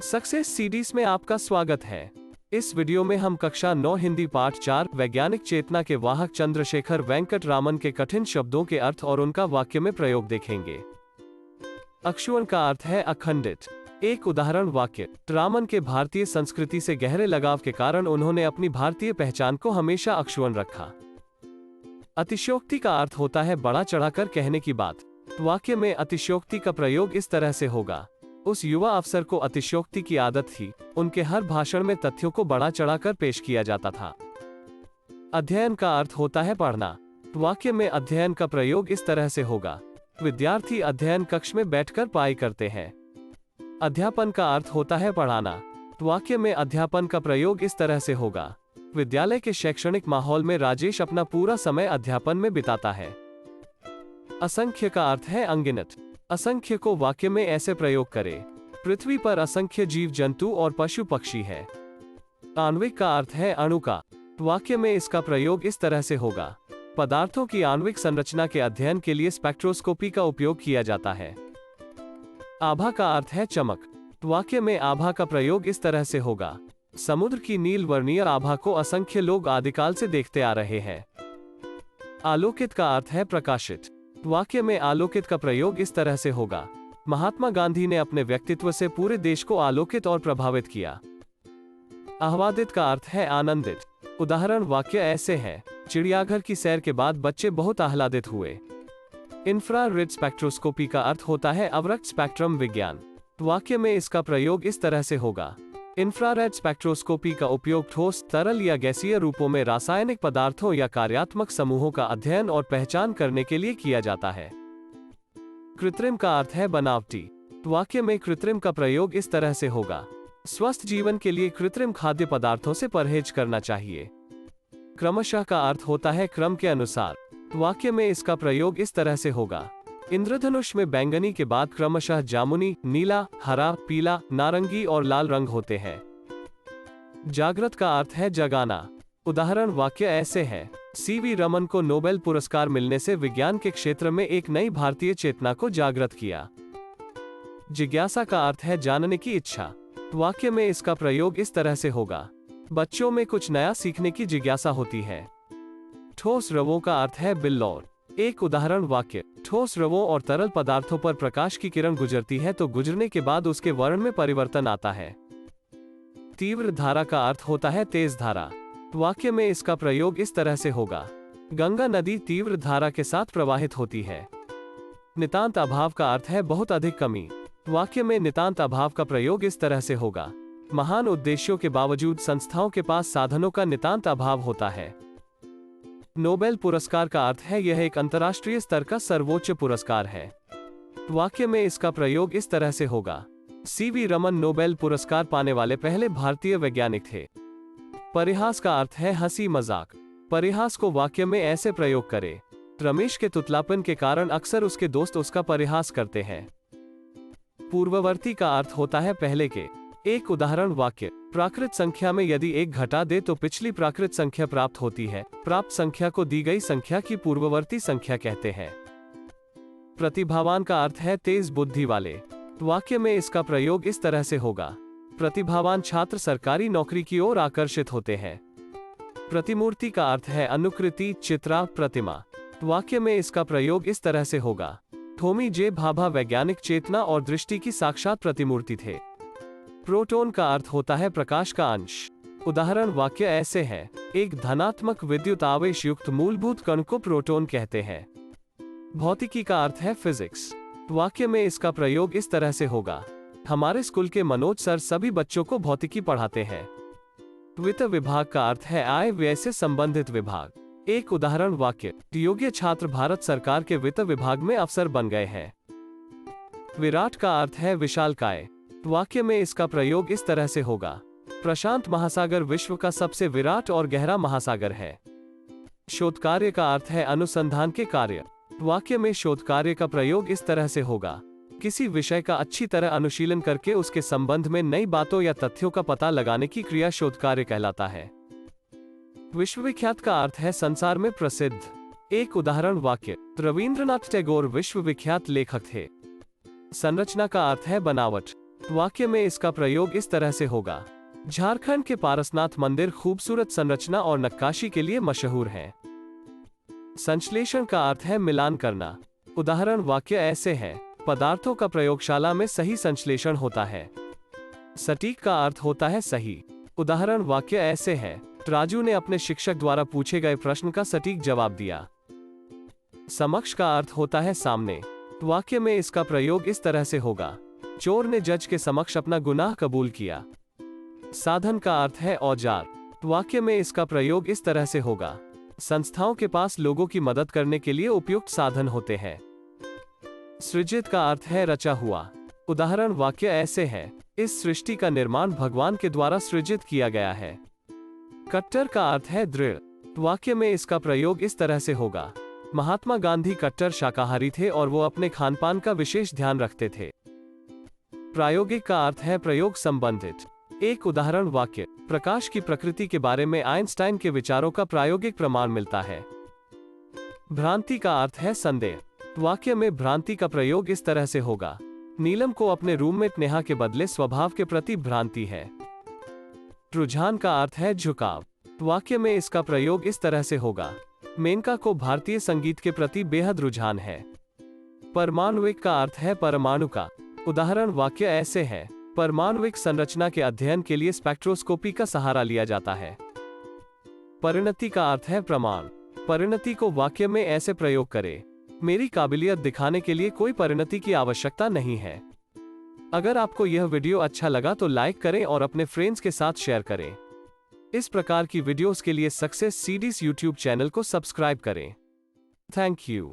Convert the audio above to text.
Success series में आपका स्वागत है। इस वीडियो में हम कक्षा 9 हिंदी पाठ 4 वैज्ञानिक चेतना के वाहक चंद्रशेखर वेंकट रामन के कठिन शब्दों के अर्थ और उनका वाक्य में प्रयोग देखेंगे। अक्षुवण का अर्थ है अखंडित। एक उदाहरण वाक्य, रामन के भारतीय संस्कृति से गहरे लगाव के कारण उन्होंने अपनी भारतीय पहचान को हमेशा अक्षुवण रखा। अतिशयोक्ति का अर्थ होता है बड़ा चढ़ाकर कहने की बात। वाक्य में अतिशयोक्ति का प्रयोग इस तरह से होगा, उस युवा अफसर को अतिशयोक्ति की आदत थी, उनके हर भाषण में तथ्यों को बड़ा चढ़ाकर पेश किया जाता था। अध्ययन का अर्थ होता है पढ़ना। वाक्य में अध्ययन का प्रयोग इस तरह से होगा, विद्यार्थी अध्ययन कक्ष में बैठकर पढ़ाई करते हैं। अध्यापन का अर्थ होता है पढ़ाना। वाक्य में अध्यापन का प्रयोग इस तरह से होगा, विद्यालय के शैक्षणिक माहौल में राजेश अपना पूरा समय अध्यापन में बिताता है। असंख्य का अर्थ है अनगिनत। असंख्य को वाक्य में ऐसे प्रयोग करें, पृथ्वी पर असंख्य जीव जंतु और पशु पक्षी है। आणविक का अर्थ है अणु का। वाक्य में इसका प्रयोग इस तरह से होगा, पदार्थों की आणविक संरचना के अध्ययन के लिए स्पेक्ट्रोस्कोपी का उपयोग किया जाता है। आभा का अर्थ है चमक। वाक्य में आभा का प्रयोग इस तरह से होगा, समुद्र की नील वर्णीय आभा को असंख्य लोग आदिकाल से देखते आ रहे हैं। आलोकित का अर्थ है प्रकाशित। वाक्य में आलोकित का प्रयोग इस तरह से होगा, महात्मा गांधी ने अपने व्यक्तित्व से पूरे देश को आलोकित और प्रभावित किया। आह्लादित का अर्थ है आनंदित। उदाहरण वाक्य ऐसे हैं, चिड़ियाघर की सैर के बाद बच्चे बहुत आह्लादित हुए। इंफ्रारेड स्पेक्ट्रोस्कोपी का अर्थ होता है अवरक्त स्पेक्ट्रम विज्ञान। वाक्य में इसका प्रयोग इस तरह से होगा, इंफ्रारेड स्पेक्ट्रोस्कोपी का उपयोग ठोस, तरल या गैसीय रूपों में रासायनिक पदार्थों या कार्यात्मक समूहों का अध्ययन और पहचान करने के लिए किया जाता है। कृत्रिम का अर्थ है बनावटी। वाक्य में कृत्रिम का प्रयोग इस तरह से होगा, स्वस्थ जीवन के लिए कृत्रिम खाद्य पदार्थों से परहेज करना चाहिए। क्रमशः का अर्थ होता है क्रम के अनुसार। वाक्य में इसका प्रयोग इस तरह से होगा, इंद्रधनुष में बैंगनी के बाद क्रमशः जामुनी, नीला, हरा, पीला, नारंगी और लाल रंग होते हैं। जागृत का अर्थ है जगाना। उदाहरण वाक्य ऐसे हैं, सीवी रमन को नोबेल पुरस्कार मिलने से विज्ञान के क्षेत्र में एक नई भारतीय चेतना को जागृत किया। जिज्ञासा का अर्थ है जानने की इच्छा। वाक्य में इसका प्रयोग इस तरह से होगा, बच्चों में कुछ नया सीखने की जिज्ञासा होती है। ठोस रवों का अर्थ है बिल्लौर। एक उदाहरण वाक्य, ठोस रवों और तरल पदार्थों पर प्रकाश की किरण गुजरती है तो गुजरने के बाद उसके वर्ण में परिवर्तन आता है। तीव्र धारा का अर्थ होता है तेज धारा। वाक्य में इसका प्रयोग इस तरह से होगा, गंगा नदी तीव्र धारा के साथ प्रवाहित होती है। नितांत अभाव का अर्थ है बहुत अधिक कमी। वाक्य में नितांत अभाव का प्रयोग इस तरह से होगा, महान उद्देश्यों के बावजूद संस्थाओं के पास साधनों का नितांत अभाव होता है। नोबेल पुरस्कार का अर्थ है यह एक अंतर्राष्ट्रीय स्तर का सर्वोच्च पुरस्कार है। वाक्य में इसका प्रयोग इस तरह से होगा, सीवी रमन नोबेल पुरस्कार पाने वाले पहले भारतीय वैज्ञानिक थे। परिहास का अर्थ है हंसी मजाक। परिहास को वाक्य में ऐसे प्रयोग करें, रमेश के तुतलापन के कारण अक्सर उसके दोस्त उसका परिहास करते हैं। पूर्ववर्ती का अर्थ होता है पहले के। एक उदाहरण वाक्य, प्राकृत संख्या में यदि एक घटा दे तो पिछली प्राकृत संख्या प्राप्त होती है। प्राप्त संख्या को दी गई संख्या की पूर्ववर्ती संख्या कहते हैं। प्रतिभावान का अर्थ है तेज बुद्धि वाले। वाक्य में इसका प्रयोग इस तरह से होगा, प्रतिभावान छात्र सरकारी नौकरी की ओर आकर्षित होते हैं। प्रतिमूर्ति का अर्थ है अनुकृति, चित्रा, प्रतिमा। वाक्य में इसका प्रयोग इस तरह से होगा, होमी जे भाभा वैज्ञानिक चेतना और दृष्टि की साक्षात प्रतिमूर्ति थे। प्रोटॉन का अर्थ होता है प्रकाश का अंश। उदाहरण वाक्य ऐसे हैं, एक धनात्मक विद्युत आवेश युक्त मूलभूत कण को प्रोटॉन कहते हैं। भौतिकी का अर्थ है फिजिक्स। वाक्य में इसका प्रयोग इस तरह से होगा, हमारे स्कूल के मनोज सर सभी बच्चों को भौतिकी पढ़ाते हैं। वित्त विभाग का अर्थ है आय व्यय से संबंधित विभाग। एक उदाहरण वाक्य, योग्य छात्र भारत सरकार के वित्त विभाग में अफसर बन गए हैं। विराट का अर्थ है विशालकाय। वाक्य में इसका प्रयोग इस तरह से होगा, प्रशांत महासागर विश्व का सबसे विराट और गहरा महासागर है। शोध कार्य का अर्थ है अनुसंधान के कार्य। वाक्य में शोध कार्य का प्रयोग इस तरह से होगा, किसी विषय का अच्छी तरह अनुशीलन करके उसके संबंध में नई बातों या तथ्यों का पता लगाने की क्रिया शोध कार्य कहलाता है। विश्वविख्यात का अर्थ है संसार में प्रसिद्ध। एक उदाहरण वाक्य, रविंद्रनाथ टैगोर विश्वविख्यात लेखक थे। संरचना का अर्थ है बनावट। वाक्य में इसका प्रयोग इस तरह से होगा। झारखंड के पारसनाथ मंदिर खूबसूरत संरचना और नक्काशी के लिए मशहूर है। संश्लेषण का अर्थ है मिलान करना। उदाहरण वाक्य ऐसे है, पदार्थों का प्रयोगशाला में सही संश्लेषण होता है। सटीक का अर्थ होता है सही। उदाहरण वाक्य ऐसे है, राजू ने अपने शिक्षक द्वारा पूछे गए प्रश्न का सटीक जवाब दिया। समक्ष का अर्थ होता है सामने। वाक्य में इसका प्रयोग इस तरह से होगा, चोर ने जज के समक्ष अपना गुनाह कबूल किया। साधन का अर्थ है औजार। वाक्य में इसका प्रयोग इस तरह से होगा, संस्थाओं के पास लोगों की मदद करने के लिए उपयुक्त साधन होते हैं। सृजित का अर्थ है रचा हुआ। उदाहरण वाक्य ऐसे है, इस सृष्टि का निर्माण भगवान के द्वारा सृजित किया गया है। कट्टर का अर्थ है दृढ़। वाक्य में इसका प्रयोग इस तरह से होगा, महात्मा गांधी कट्टर शाकाहारी थे और वो अपने खानपान का विशेष ध्यान रखते थे। प्रायोगिक का अर्थ है प्रयोग संबंधित। एक उदाहरण वाक्य, प्रकाश की प्रकृति के बारे में आइंस्टाइन के विचारों का प्रायोगिक प्रमाण मिलता है। भ्रांति का अर्थ है संदेह। वाक्य में भ्रांति का प्रयोग इस तरह से होगा, नीलम को अपने रूममेट नेहा के बदले स्वभाव के प्रति भ्रांति है। रुझान का अर्थ है झुकाव। वाक्य में इसका प्रयोग इस तरह से होगा, मेनका को भारतीय संगीत के प्रति बेहद रुझान है। परमाणुविक का अर्थ है परमाणु का। उदाहरण वाक्य ऐसे है, परमाणुविक संरचना के अध्ययन के लिए स्पेक्ट्रोस्कोपी का सहारा लिया जाता है। परिणति का अर्थ है प्रमाण। परिणति को वाक्य में ऐसे प्रयोग करें, मेरी काबिलियत दिखाने के लिए कोई परिणति की आवश्यकता नहीं है। अगर आपको यह वीडियो अच्छा लगा तो लाइक करें और अपने फ्रेंड्स के साथ शेयर करें। इस प्रकार की वीडियोस के लिए सक्सेस सीडीज यूट्यूब चैनल को सब्सक्राइब करें। Thank you.